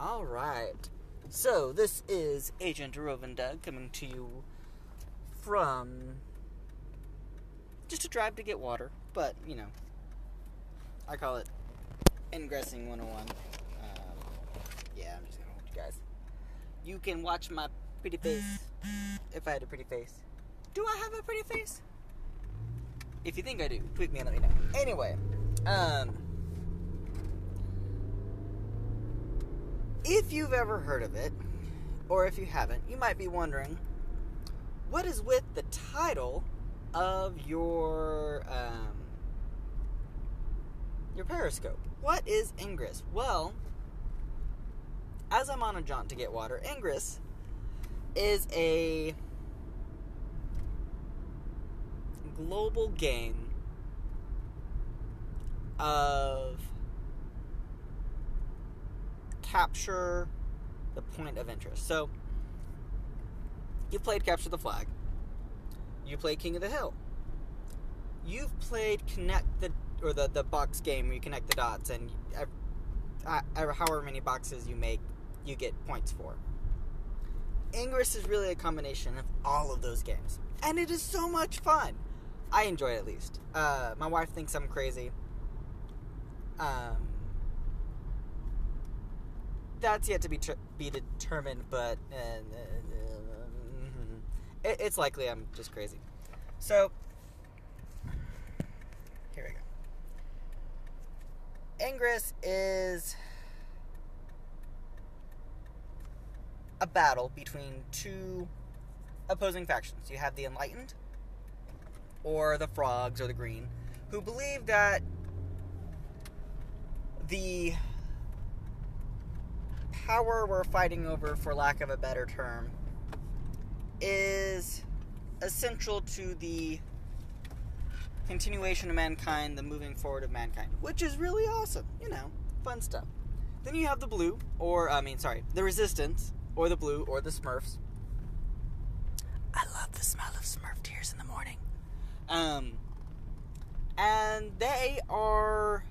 Alright. So, this is Agent Rovendug coming to you from just a drive to get water, but, you know, I call it Ingressing 101. Yeah, I'm just gonna hold you guys. You can watch my pretty face, if I had a pretty face. Do I have a pretty face? If you think I do, tweet me and let me know. Anyway, if you've ever heard of it, or if you haven't, you might be wondering, what is with the title of your Periscope? What is Ingress? Well, as I'm on a jaunt to get water, Ingress is a global game of capture the point of interest. So, you've played Capture the Flag. You played King of the Hill. You've played the box game where you connect the dots, and however many boxes you make, you get points for. Ingress is really a combination of all of those games, and it is so much fun. I enjoy it, at least. My wife thinks I'm crazy. That's yet to be determined, but it's likely I'm just crazy. So, here we go. Ingress is a battle between two opposing factions. You have the Enlightened, or the Frogs, or the Green, who believe that the power we're fighting over, for lack of a better term, is essential to the continuation of mankind, the moving forward of mankind, which is really awesome, fun stuff. Then you have the Blue, the Resistance, or the Blue, or the Smurfs. I love the smell of Smurf tears in the morning. And they are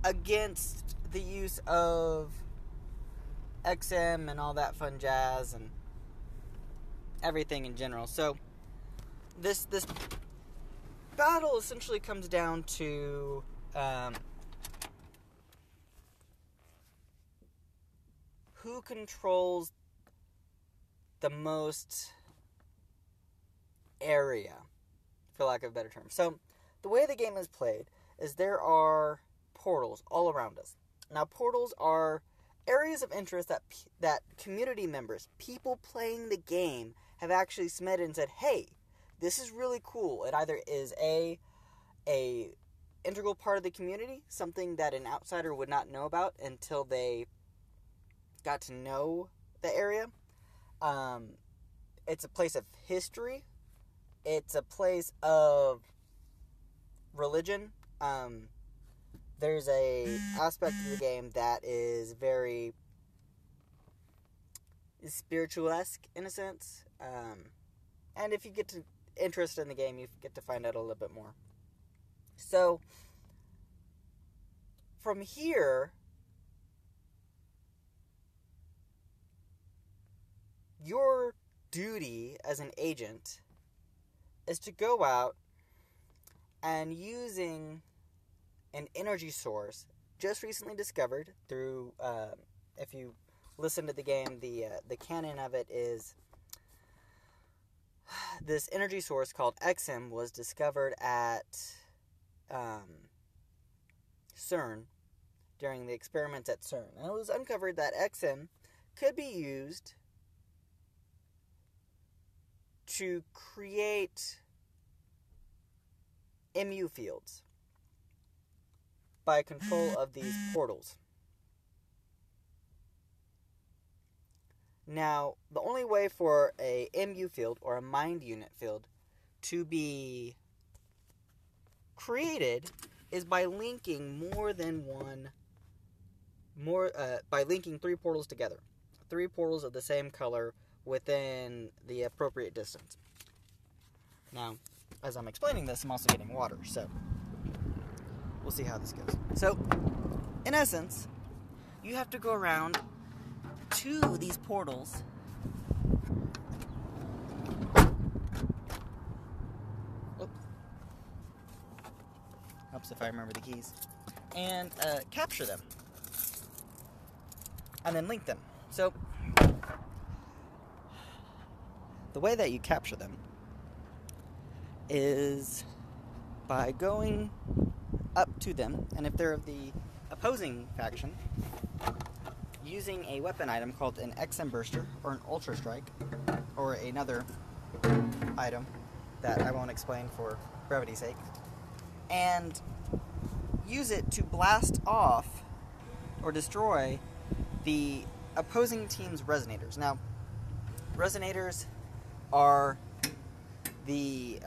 against the use of XM and all that fun jazz and everything in general. So this battle essentially comes down to who controls the most area, for lack of a better term. So the way the game is played is there are portals all around us. Now, portals are areas of interest that community members, people playing the game, have actually submitted and said, hey, this is really cool. It either is a integral part of the community, something that an outsider would not know about until they got to know the area. It's a place of history. It's a place of religion. There's a aspect of the game that is very spiritualesque in a sense. And if you get interested in the game, you get to find out a little bit more. So, from here, your duty as an agent is to go out and, using an energy source just recently discovered through, if you listen to the game, the canon of it is this energy source called XM was discovered at CERN during the experiments at CERN. And it was uncovered that XM could be used to create MU fields by control of these portals. Now, the only way for a MU field, or a mind unit field, to be created is by linking by linking three portals together. Three portals of the same color within the appropriate distance. Now, as I'm explaining this, I'm also getting water, so we'll see how this goes. So, in essence, you have to go around to these portals. Helps if I remember the keys. And capture them. And then link them. So, the way that you capture them is by going up to them, and if they're of the opposing faction, using a weapon item called an XM Burster or an Ultra Strike, or another item that I won't explain for brevity's sake, and use it to blast off or destroy the opposing team's resonators. Now, resonators are the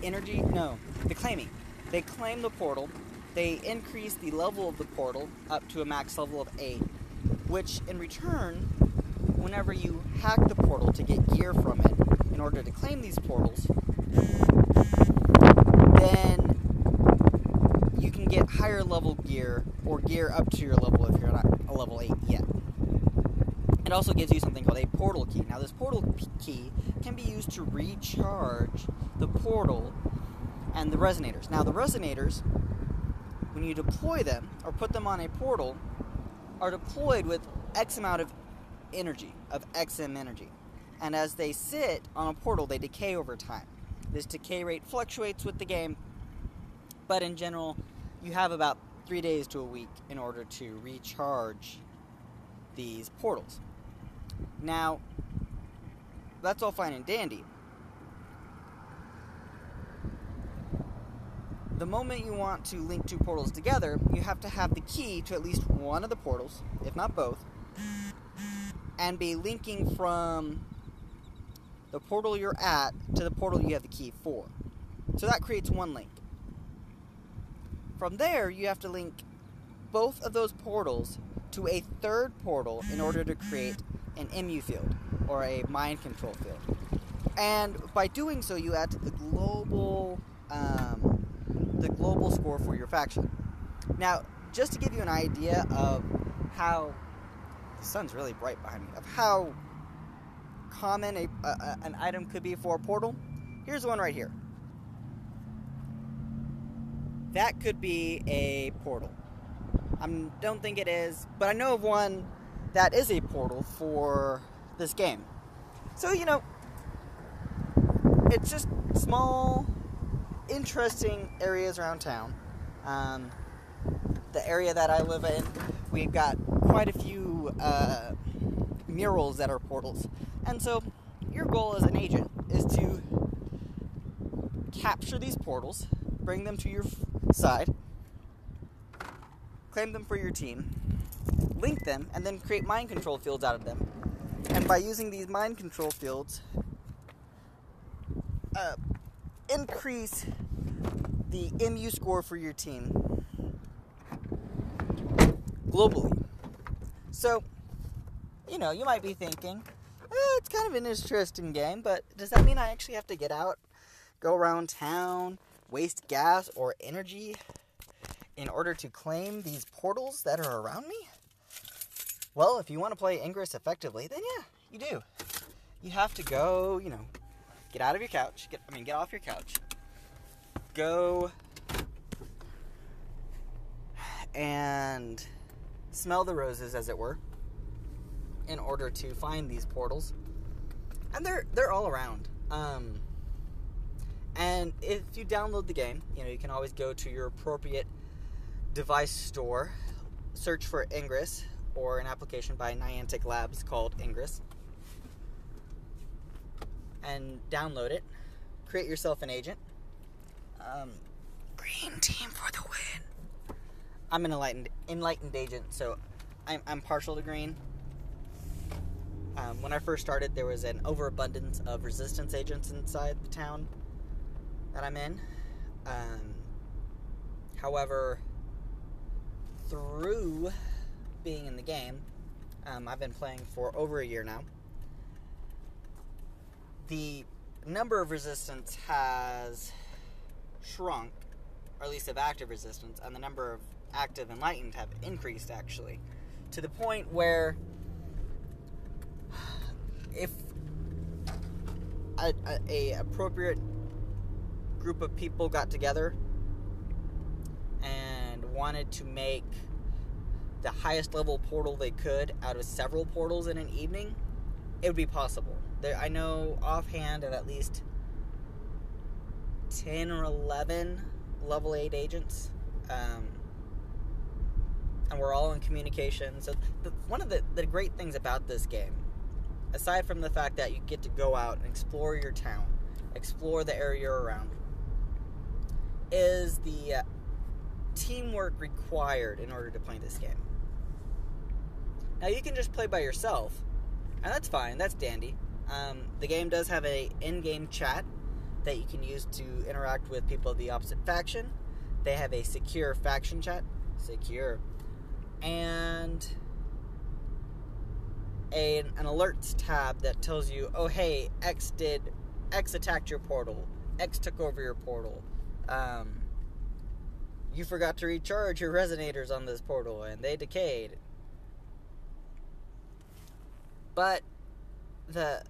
the claiming. They claim the portal. They increase the level of the portal up to a max level of 8, which in return, whenever you hack the portal to get gear from it in order to claim these portals, then you can get higher level gear, or gear up to your level if you're not a level 8 yet. It also gives you something called a portal key. Now, this portal key can be used to recharge the portal and the resonators. Now, the resonators, when you deploy them or put them on a portal, are deployed with X amount of energy, of XM energy. And as they sit on a portal, they decay over time. This decay rate fluctuates with the game, but in general, you have about 3 days to a week in order to recharge these portals. Now, that's all fine and dandy. The moment you want to link two portals together, you have to have the key to at least one of the portals, if not both, and be linking from the portal you're at to the portal you have the key for. So that creates one link. From there, you have to link both of those portals to a third portal in order to create an MU field, or a mind control field. And by doing so, you add to the global score for your faction. Now, just to give you an idea of how the sun's really bright behind me, of how common an item could be for a portal, here's one right here. That could be a portal. I don't think it is, but I know of one that is a portal for this game. So, it's just small, interesting areas around town. The area that I live in, we've got quite a few murals that are portals. And so, your goal as an agent is to capture these portals, bring them to your side, claim them for your team, link them, and then create mind control fields out of them. And by using these mind control fields, increase the MU score for your team globally. So, you might be thinking, it's kind of an interesting game, but does that mean I actually have to get out, go around town, waste gas or energy in order to claim these portals that are around me? Well, if you want to play Ingress effectively, then yeah, you do. You have to go, get out of your couch, get off your couch, go and smell the roses, as it were, in order to find these portals. And they're all around. And if you download the game, you can always go to your appropriate device store, search for Ingress, or an application by Niantic Labs called Ingress, and download it. Create yourself an agent. Green team for the win. I'm an enlightened agent, so I'm partial to green. When I first started, there was an overabundance of resistance agents inside the town that I'm in. However, through being in the game, I've been playing for over a year now, the number of resistance has shrunk, or at least of active resistance, and the number of active enlightened have increased, actually, to the point where if a appropriate group of people got together and wanted to make the highest level portal they could out of several portals in an evening, it would be possible. I know offhand of at least 10 or 11 level 8 agents, and we're all in communication. So one of the great things about this game, aside from the fact that you get to go out and explore your town, explore the area around, is the teamwork required in order to play this game. Now, you can just play by yourself, and that's fine, that's dandy. The game does have a in-game chat that you can use to interact with people of the opposite faction. They have a secure faction chat, and an alerts tab that tells you, oh hey, X attacked your portal, X took over your portal, you forgot to recharge your resonators on this portal and they decayed. But the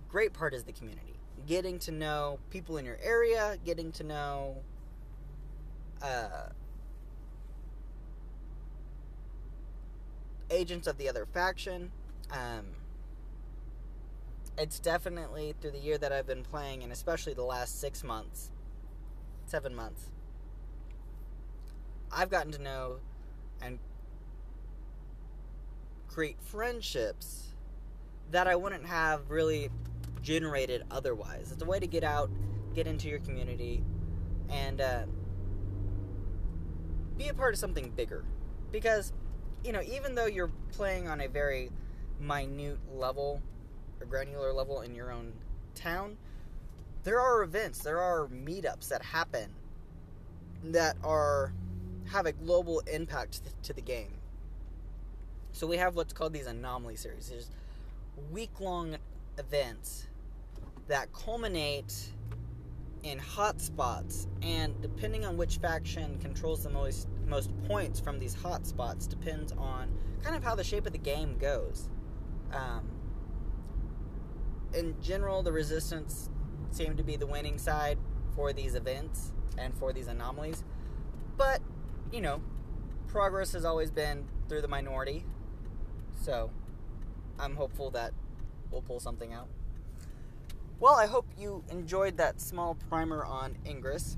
great part is the community. Getting to know people in your area, getting to know agents of the other faction. It's definitely, through the year that I've been playing, and especially the last 7 months, I've gotten to know and create friendships that I wouldn't have really generated otherwise. It's a way to get out, get into your community, and be a part of something bigger. Because, even though you're playing on a very minute level, or granular level in your own town, there are events, there are meetups that happen that have a global impact to the game. So we have what's called these anomaly series. There's week-long events that culminate in hotspots, and depending on which faction controls the most points from these hotspots depends on kind of how the shape of the game goes. In general, the Resistance seem to be the winning side for these events and for these anomalies, but progress has always been through the minority, so I'm hopeful that we'll pull something out. Well, I hope you enjoyed that small primer on Ingress.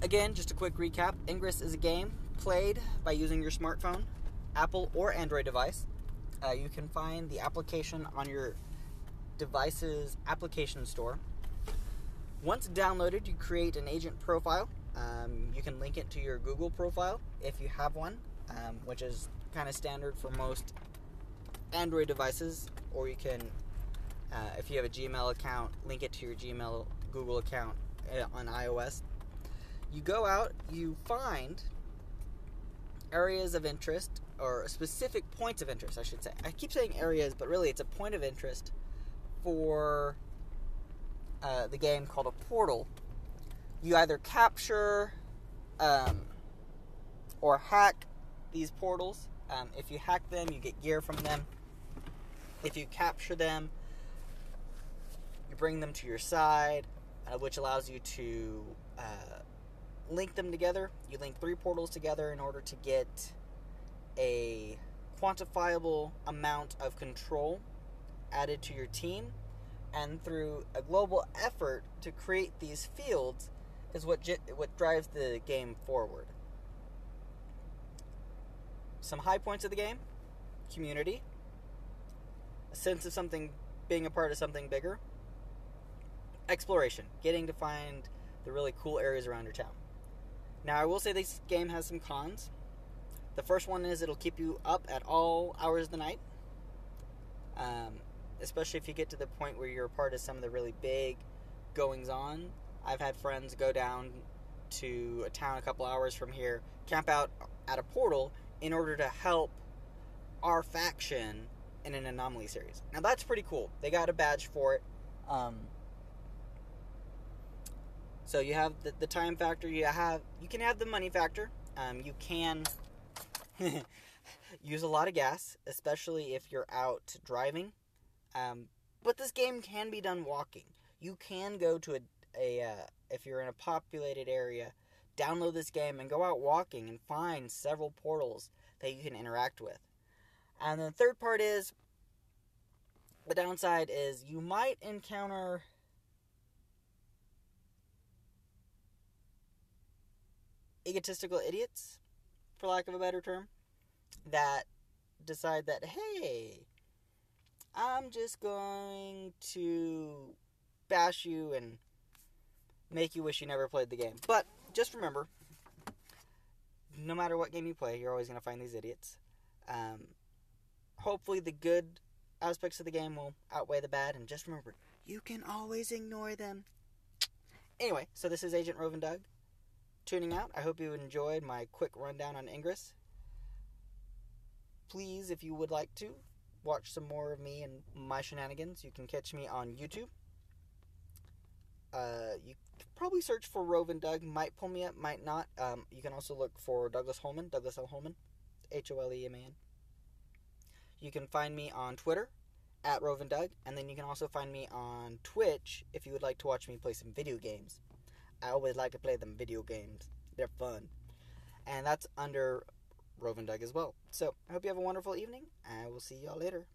Again, just a quick recap. Ingress is a game played by using your smartphone, Apple or Android device. You can find the application on your device's application store. Once downloaded, you create an agent profile. You can link it to your Google profile if you have one, which is kind of standard for most Android devices, or you can, if you have a Gmail account, link it to your Gmail Google account on iOS. You go out, you find areas of interest, or specific points of interest, I should say. I keep saying areas, but really it's a point of interest for the game called a portal. You either capture or hack these portals. If you hack them, you get gear from them. If you capture them, you bring them to your side, which allows you to link them together. You link 3 portals together in order to get a quantifiable amount of control added to your team, and through a global effort to create these fields is what drives the game forward. Some high points of the game: community, a sense of something, being a part of something bigger, exploration, getting to find the really cool areas around your town. Now, I will say this game has some cons. The first one is it'll keep you up at all hours of the night, especially if you get to the point where you're a part of some of the really big goings-on. I've had friends go down to a town a couple hours from here, camp out at a portal in order to help our faction in an anomaly series. Now, that's pretty cool. They got a badge for it. So you have the time factor, you can have the money factor. You can use a lot of gas, especially if you're out driving. But this game can be done walking. You can go to if you're in a populated area, download this game and go out walking and find several portals that you can interact with. And then the third part is, the downside is you might encounter egotistical idiots, for lack of a better term, that decide that, hey, I'm just going to bash you and make you wish you never played the game. But just remember, no matter what game you play, you're always going to find these idiots. Hopefully the good aspects of the game will outweigh the bad, and just remember, you can always ignore them. Anyway, so this is Agent Rovin Doug tuning out. I hope you enjoyed my quick rundown on Ingress. Please, if you would like to watch some more of me and my shenanigans, you can catch me on YouTube. You could probably search for Rovin Doug. Might pull me up, might not. You can also look for Douglas L. Holman, Holeman. You can find me on Twitter, at Rovin Doug, and then you can also find me on Twitch if you would like to watch me play some video games. I always like to play them video games. They're fun. And that's under Rovin Doug as well. So, I hope you have a wonderful evening. I will see y'all later.